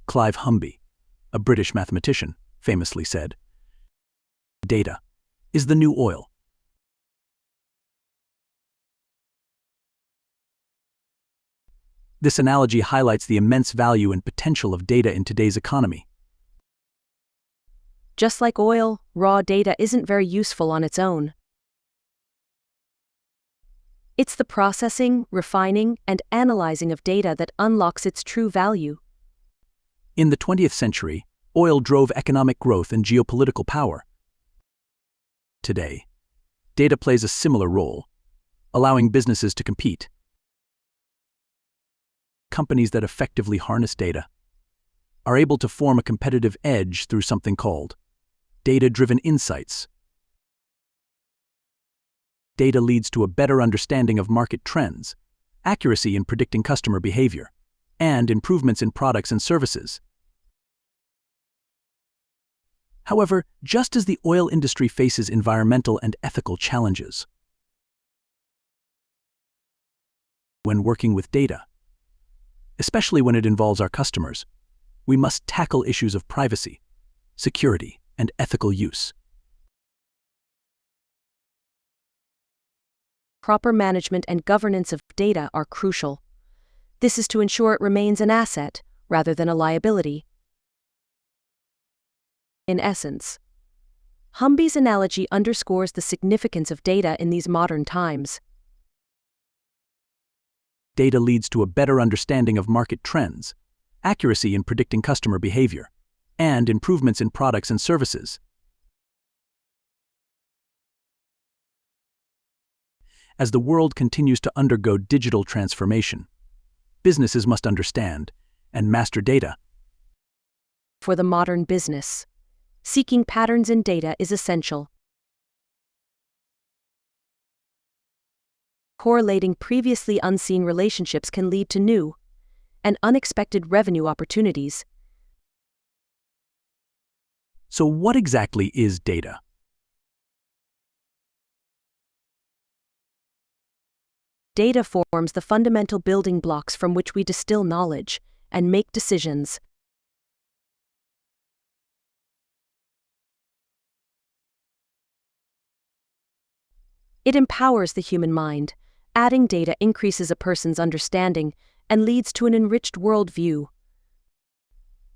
Clive Humby, a British mathematician, famously said, "Data is the new oil." This analogy highlights the immense value and potential of data in today's economy. Just like oil, raw data isn't very useful on its own. It's the processing, refining, and analyzing of data that unlocks its true value. In the 20th century, oil drove economic growth and geopolitical power. Today, data plays a similar role, allowing businesses to compete. Companies that effectively harness data are able to form a competitive edge through something called data-driven insights. Data leads to a better understanding of market trends, accuracy in predicting customer behavior, and improvements in products and services. However, just as the oil industry faces environmental and ethical challenges, when working with data, especially when it involves our customers, we must tackle issues of privacy, security, and ethical use. Proper management and governance of data are crucial. This is to ensure it remains an asset rather than a liability. In essence, Humby's analogy underscores the significance of data in these modern times. Data leads to a better understanding of market trends, accuracy in predicting customer behavior, and improvements in products and services. As the world continues to undergo digital transformation, businesses must understand and master data. For the modern business, seeking patterns in data is essential. Correlating previously unseen relationships can lead to new and unexpected revenue opportunities. So what exactly is data? Data forms the fundamental building blocks from which we distill knowledge and make decisions. It empowers the human mind. Adding data increases a person's understanding and leads to an enriched worldview.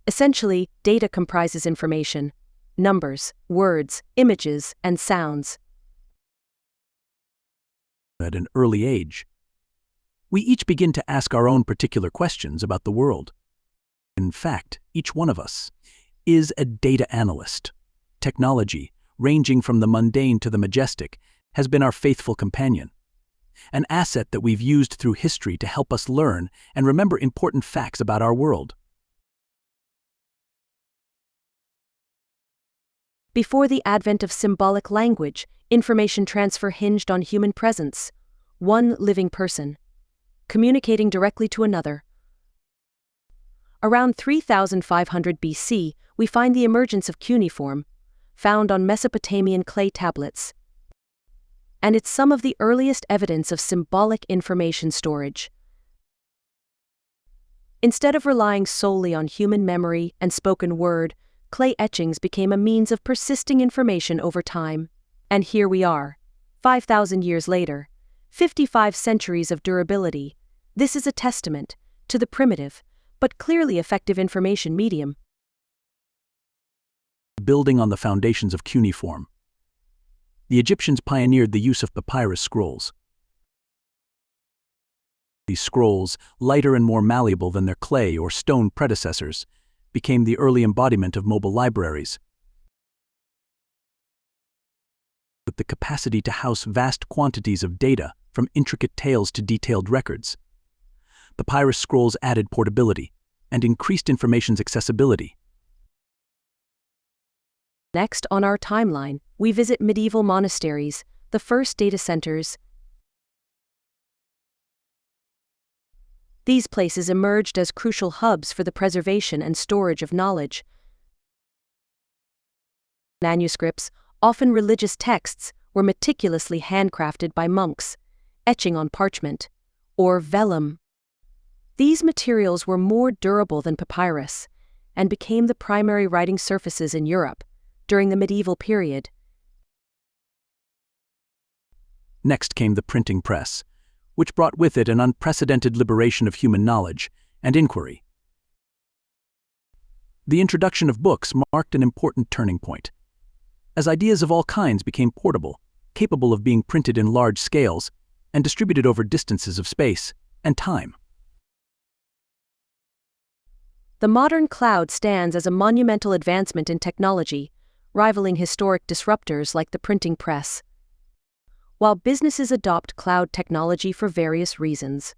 Essentially, data comprises information, numbers, words, images, and sounds. At an early age, we each begin to ask our own particular questions about the world. In fact, each one of us is a data analyst. Technology, ranging from the mundane to the majestic, has been our faithful companion, an asset that we've used through history to help us learn and remember important facts about our world. Before the advent of symbolic language, information transfer hinged on human presence, one living person communicating directly to another. Around 3500 BC, we find the emergence of cuneiform, found on Mesopotamian clay tablets, and it's some of the earliest evidence of symbolic information storage. Instead of relying solely on human memory and spoken word, clay etchings became a means of persisting information over time. And here we are, 5,000 years later, 55 centuries of durability. This is a testament to the primitive, but clearly effective information medium. Building on the foundations of cuneiform, the Egyptians pioneered the use of papyrus scrolls. These scrolls, lighter and more malleable than their clay or stone predecessors, became the early embodiment of mobile libraries. With the capacity to house vast quantities of data, from intricate tales to detailed records, papyrus scrolls added portability and increased information's accessibility. Next on our timeline, we visit medieval monasteries, the first data centers. These places emerged as crucial hubs for the preservation and storage of knowledge. Manuscripts, often religious texts, were meticulously handcrafted by monks, etching on parchment or vellum. These materials were more durable than papyrus, and became the primary writing surfaces in Europe during the medieval period. Next came the printing press, which brought with it an unprecedented liberation of human knowledge and inquiry. The introduction of books marked an important turning point, as ideas of all kinds became portable, capable of being printed in large scales, and distributed over distances of space and time. The modern cloud stands as a monumental advancement in technology, rivaling historic disruptors like the printing press. While businesses adopt cloud technology for various reasons,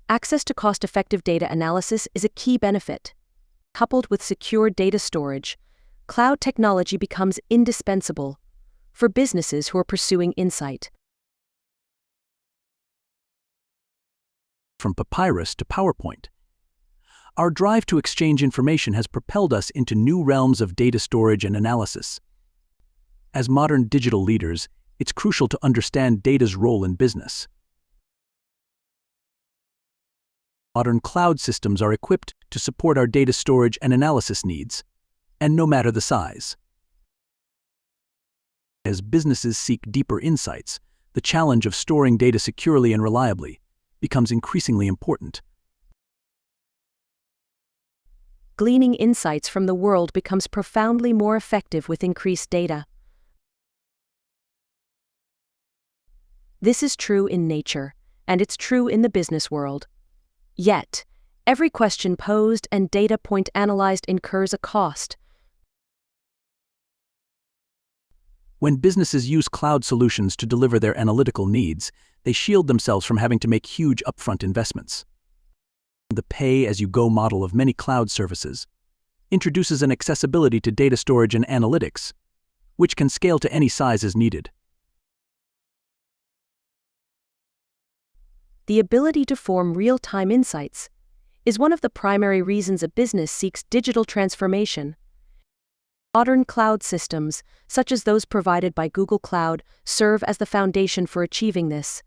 access to cost-effective data analysis is a key benefit. Coupled with secure data storage, cloud technology becomes indispensable for businesses who are pursuing insight. From papyrus to PowerPoint, our drive to exchange information has propelled us into new realms of data storage and analysis. As modern digital leaders, it's crucial to understand data's role in business. Modern cloud systems are equipped to support our data storage and analysis needs, and no matter the size. As businesses seek deeper insights, the challenge of storing data securely and reliably becomes increasingly important. Gleaning insights from the world becomes profoundly more effective with increased data. This is true in nature, and it's true in the business world. Yet, every question posed and data point analyzed incurs a cost. When businesses use cloud solutions to deliver their analytical needs, they shield themselves from having to make huge upfront investments. The pay-as-you-go model of many cloud services introduces an accessibility to data storage and analytics, which can scale to any size as needed. The ability to form real-time insights is one of the primary reasons a business seeks digital transformation. Modern cloud systems, such as those provided by Google Cloud, serve as the foundation for achieving this.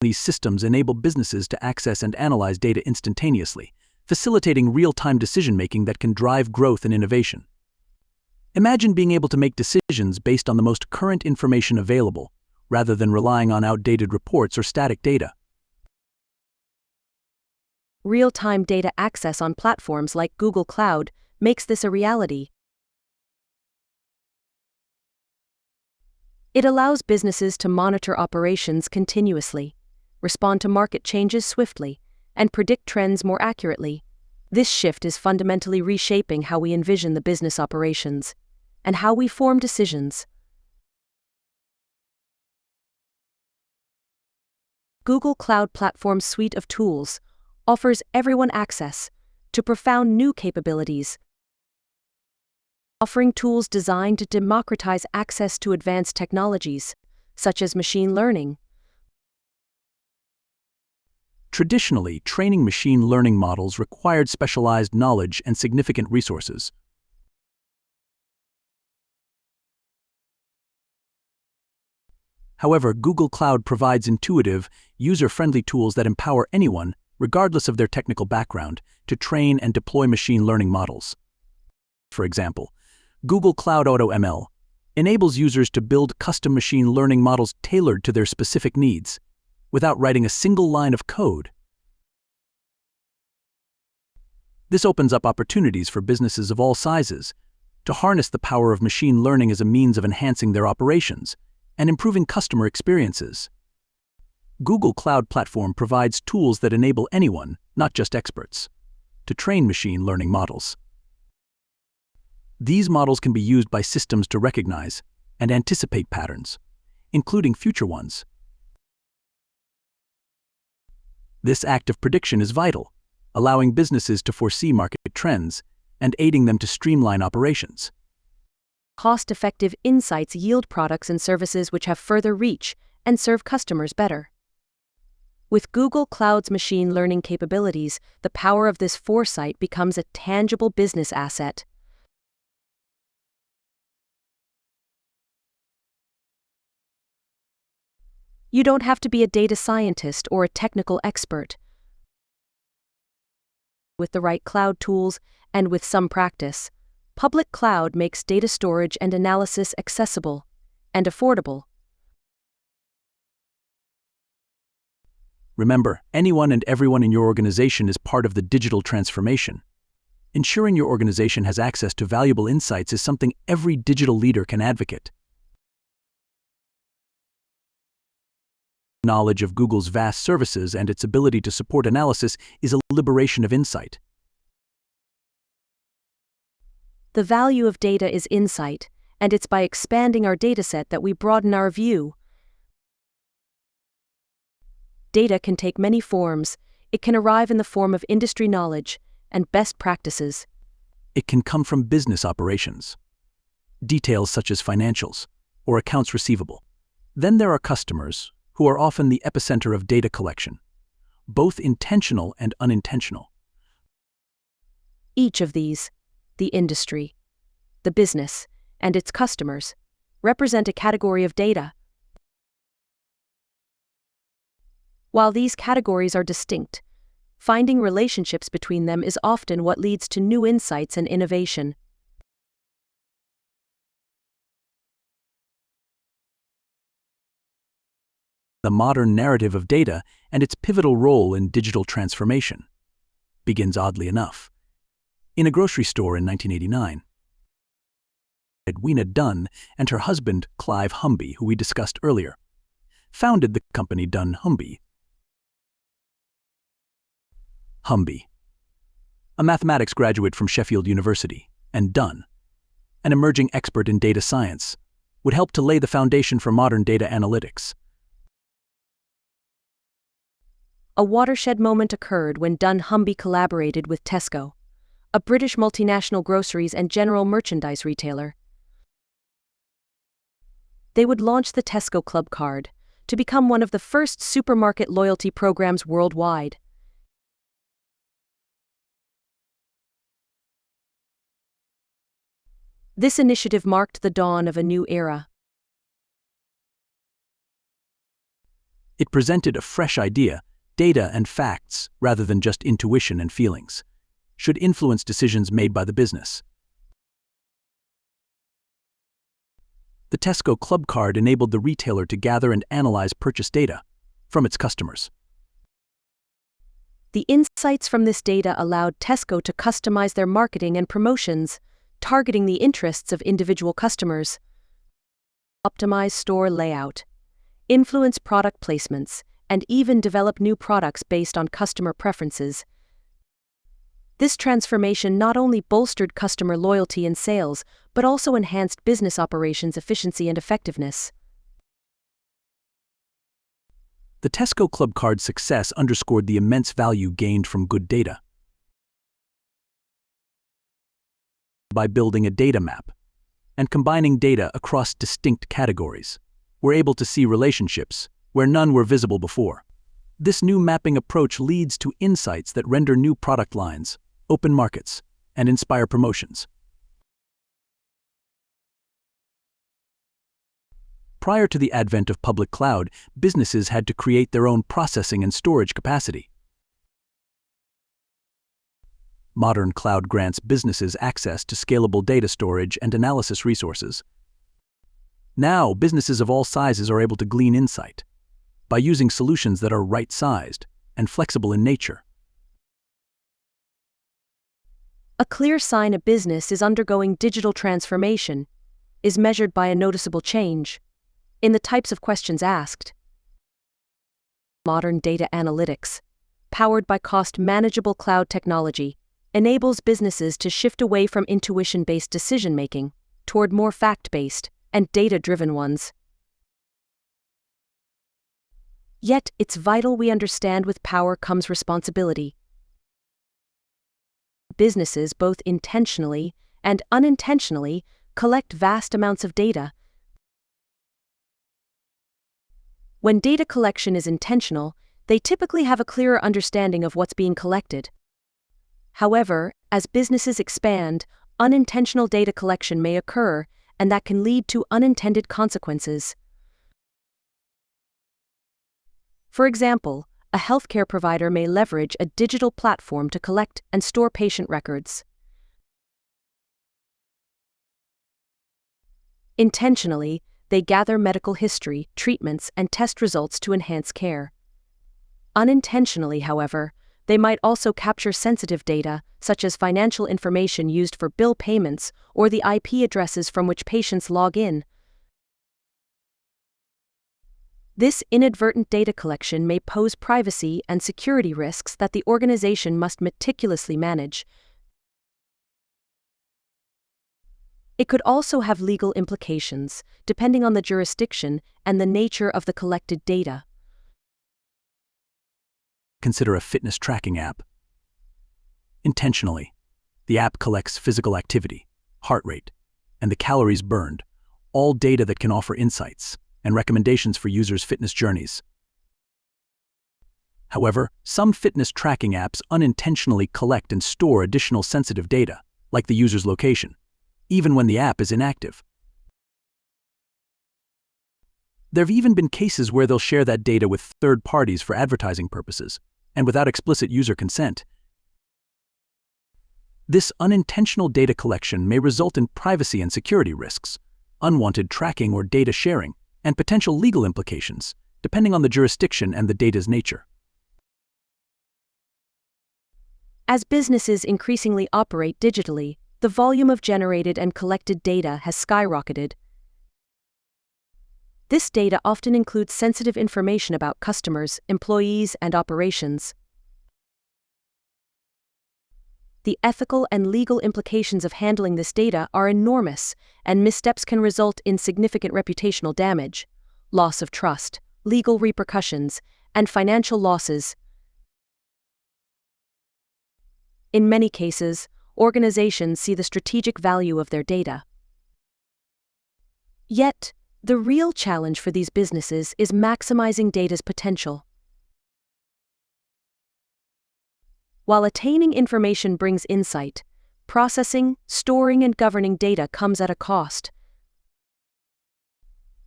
These systems enable businesses to access and analyze data instantaneously, facilitating real-time decision-making that can drive growth and innovation. Imagine being able to make decisions based on the most current information available, rather than relying on outdated reports or static data. Real-time data access on platforms like Google Cloud makes this a reality. It allows businesses to monitor operations continuously, respond to market changes swiftly, and predict trends more accurately. This shift is fundamentally reshaping how we envision the business operations and how we form decisions. Google Cloud Platform's suite of tools offers everyone access to profound new capabilities, offering tools designed to democratize access to advanced technologies, such as machine learning. Traditionally, training machine learning models required specialized knowledge and significant resources. However, Google Cloud provides intuitive, user-friendly tools that empower anyone, regardless of their technical background, to train and deploy machine learning models. For example, Google Cloud AutoML enables users to build custom machine learning models tailored to their specific needs, without writing a single line of code. This opens up opportunities for businesses of all sizes to harness the power of machine learning as a means of enhancing their operations and improving customer experiences. Google Cloud Platform provides tools that enable anyone, not just experts, to train machine learning models. These models can be used by systems to recognize and anticipate patterns, including future ones. This act of prediction is vital, allowing businesses to foresee market trends and aiding them to streamline operations. Cost-effective insights yield products and services which have further reach and serve customers better. With Google Cloud's machine learning capabilities, the power of this foresight becomes a tangible business asset. You don't have to be a data scientist or a technical expert. With the right cloud tools and with some practice, public cloud makes data storage and analysis accessible and affordable. Remember, anyone and everyone in your organization is part of the digital transformation. Ensuring your organization has access to valuable insights is something every digital leader can advocate. Knowledge of Google's vast services and its ability to support analysis is a liberation of insight. The value of data is insight, and it's by expanding our dataset that we broaden our view. Data can take many forms. It can arrive in the form of industry knowledge and best practices. It can come from business operations, details such as financials or accounts receivable. Then there are customers, who are often the epicenter of data collection, both intentional and unintentional. Each of these, the industry, the business, and its customers, represent a category of data. While these categories are distinct, finding relationships between them is often what leads to new insights and innovation. The modern narrative of data and its pivotal role in digital transformation begins oddly enough. In a grocery store in 1989, Edwina Dunn and her husband, Clive Humby, who we discussed earlier, founded the company Dunn-Humby. Humby, a mathematics graduate from Sheffield University, and Dunn, an emerging expert in data science, would help to lay the foundation for modern data analytics. A watershed moment occurred when Dunn-Humby collaborated with Tesco, a British multinational groceries and general merchandise retailer. They would launch the Tesco Club Card to become one of the first supermarket loyalty programs worldwide. This initiative marked the dawn of a new era. It presented a fresh idea. Data and facts, rather than just intuition and feelings, should influence decisions made by the business. The Tesco Club Card enabled the retailer to gather and analyze purchase data from its customers. The insights from this data allowed Tesco to customize their marketing and promotions, targeting the interests of individual customers, optimize store layout, influence product placements, and even develop new products based on customer preferences. This transformation not only bolstered customer loyalty and sales, but also enhanced business operations efficiency and effectiveness. The Tesco Club Card's success underscored the immense value gained from good data. By building a data map and combining data across distinct categories, we're able to see relationships where none were visible before. This new mapping approach leads to insights that render new product lines, open markets, and inspire promotions. Prior to the advent of public cloud, businesses had to create their own processing and storage capacity. Modern cloud grants businesses access to scalable data storage and analysis resources. Now, businesses of all sizes are able to glean insight by using solutions that are right-sized and flexible in nature. A clear sign a business is undergoing digital transformation is measured by a noticeable change in the types of questions asked. Modern data analytics, powered by cost-manageable cloud technology, enables businesses to shift away from intuition-based decision-making toward more fact-based and data-driven ones. Yet, it's vital we understand with power comes responsibility. Businesses, both intentionally and unintentionally, collect vast amounts of data. When data collection is intentional, they typically have a clearer understanding of what's being collected. However, as businesses expand, unintentional data collection may occur, and that can lead to unintended consequences. For example, a healthcare provider may leverage a digital platform to collect and store patient records. Intentionally, they gather medical history, treatments, and test results to enhance care. Unintentionally, however, they might also capture sensitive data, such as financial information used for bill payments or the IP addresses from which patients log in. This inadvertent data collection may pose privacy and security risks that the organization must meticulously manage. It could also have legal implications, depending on the jurisdiction and the nature of the collected data. Consider a fitness tracking app. Intentionally, the app collects physical activity, heart rate, and the calories burned, all data that can offer insights and recommendations for users' fitness journeys. However, some fitness tracking apps unintentionally collect and store additional sensitive data, like the user's location, even when the app is inactive. There have even been cases where they'll share that data with third parties for advertising purposes, and without explicit user consent. This unintentional data collection may result in privacy and security risks, unwanted tracking or data sharing, and potential legal implications, depending on the jurisdiction and the data's nature. As businesses increasingly operate digitally, the volume of generated and collected data has skyrocketed. This data often includes sensitive information about customers, employees, and operations. The ethical and legal implications of handling this data are enormous, and missteps can result in significant reputational damage, loss of trust, legal repercussions, and financial losses. In many cases, organizations see the strategic value of their data. Yet, the real challenge for these businesses is maximizing data's potential. While attaining information brings insight, processing, storing, and governing data comes at a cost.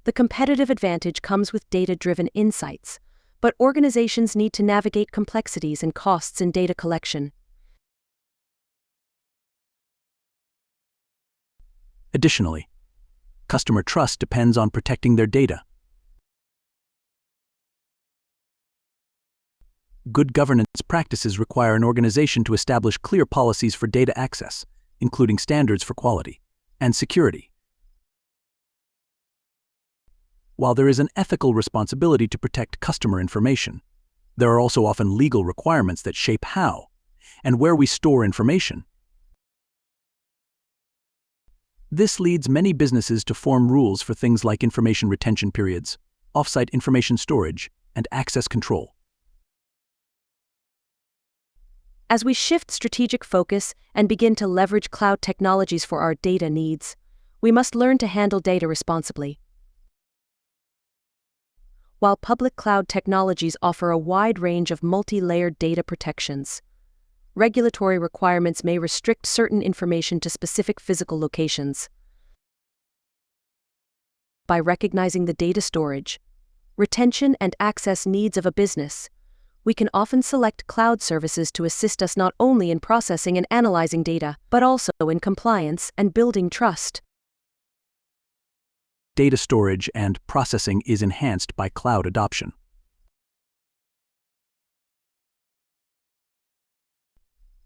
The competitive advantage comes with data-driven insights, but organizations need to navigate complexities and costs in data collection. Additionally, customer trust depends on protecting their data. Good governance practices require an organization to establish clear policies for data access, including standards for quality and security. While there is an ethical responsibility to protect customer information, there are also often legal requirements that shape how and where we store information. This leads many businesses to form rules for things like information retention periods, off-site information storage, and access control. As we shift strategic focus and begin to leverage cloud technologies for our data needs, we must learn to handle data responsibly. While public cloud technologies offer a wide range of multi-layered data protections, regulatory requirements may restrict certain information to specific physical locations. By recognizing the data storage, retention, and access needs of a business, we can often select cloud services to assist us not only in processing and analyzing data, but also in compliance and building trust. Data storage and processing is enhanced by cloud adoption.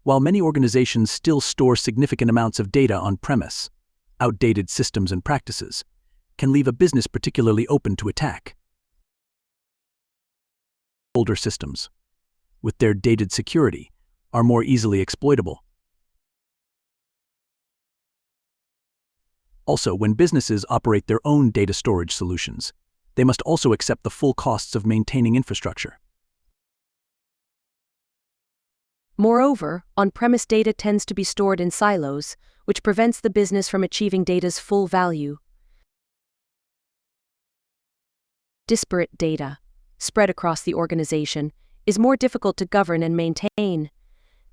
While many organizations still store significant amounts of data on-premise, outdated systems and practices can leave a business particularly open to attack. Older systems, with their dated security, are more easily exploitable. Also, when businesses operate their own data storage solutions, they must also accept the full costs of maintaining infrastructure. Moreover, on-premise data tends to be stored in silos, which prevents the business from achieving data's full value. Disparate data, spread across the organization, is more difficult to govern and maintain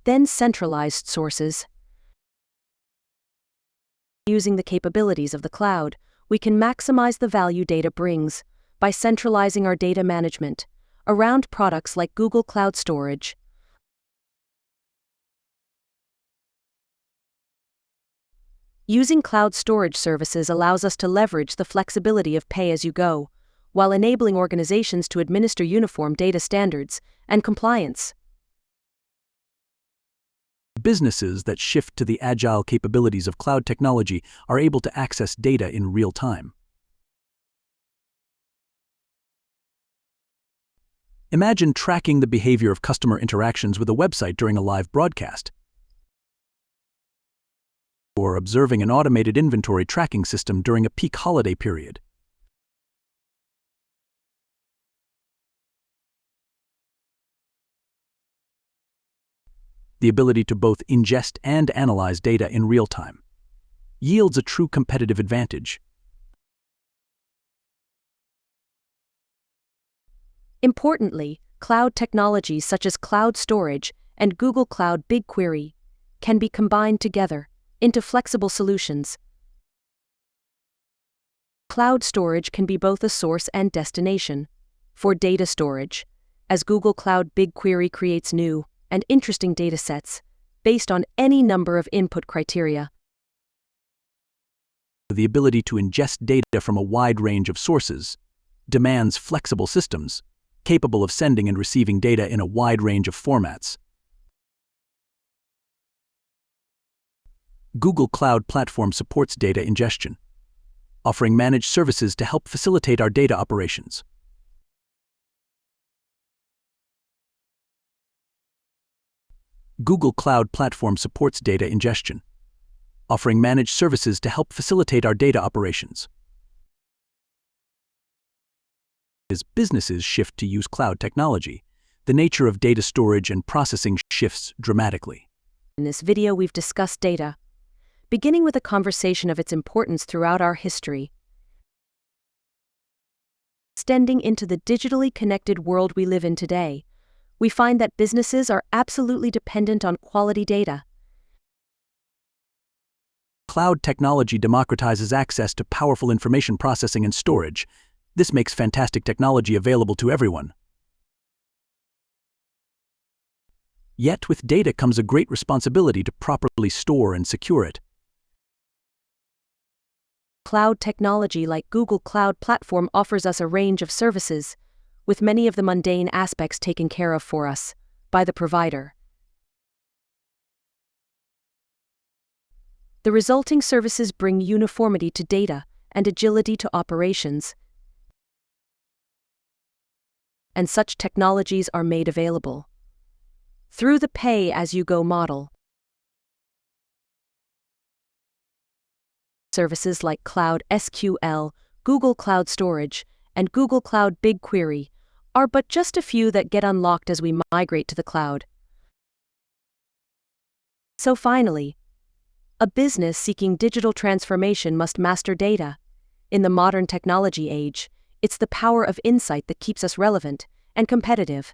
than centralized sources. Using the capabilities of the cloud, we can maximize the value data brings by centralizing our data management, around products like Google Cloud Storage. Using cloud storage services allows us to leverage the flexibility of pay-as-you-go, while enabling organizations to administer uniform data standards and compliance. Businesses that shift to the agile capabilities of cloud technology are able to access data in real time. Imagine tracking the behavior of customer interactions with a website during a live broadcast, or observing an automated inventory tracking system during a peak holiday period. The ability to both ingest and analyze data in real time yields a true competitive advantage. Importantly, cloud technologies such as cloud storage and Google Cloud BigQuery can be combined together into flexible solutions. Cloud storage can be both a source and destination. For data storage, as Google Cloud BigQuery creates new and interesting data sets based on any number of input criteria. The ability to ingest data from a wide range of sources demands flexible systems capable of sending and receiving data in a wide range of formats. Google Cloud Platform supports data ingestion, offering managed services to help facilitate our data operations. Google Cloud Platform supports data ingestion, offering managed services to help facilitate our data operations. As businesses shift to use cloud technology, the nature of data storage and processing shifts dramatically. In this video, we've discussed data, beginning with a conversation of its importance throughout our history, extending into the digitally connected world we live in today. We find that businesses are absolutely dependent on quality data. Cloud technology democratizes access to powerful information processing and storage. This makes fantastic technology available to everyone. Yet with data comes a great responsibility to properly store and secure it. Cloud technology like Google Cloud Platform offers us a range of services, with many of the mundane aspects taken care of for us by the provider. The resulting services bring uniformity to data and agility to operations, and such technologies are made available through the pay-as-you-go model. Services like Cloud SQL, Google Cloud Storage, and Google Cloud BigQuery are but just a few that get unlocked as we migrate to the cloud. So finally, a business seeking digital transformation must master data. In the modern technology age, it's the power of insight that keeps us relevant and competitive.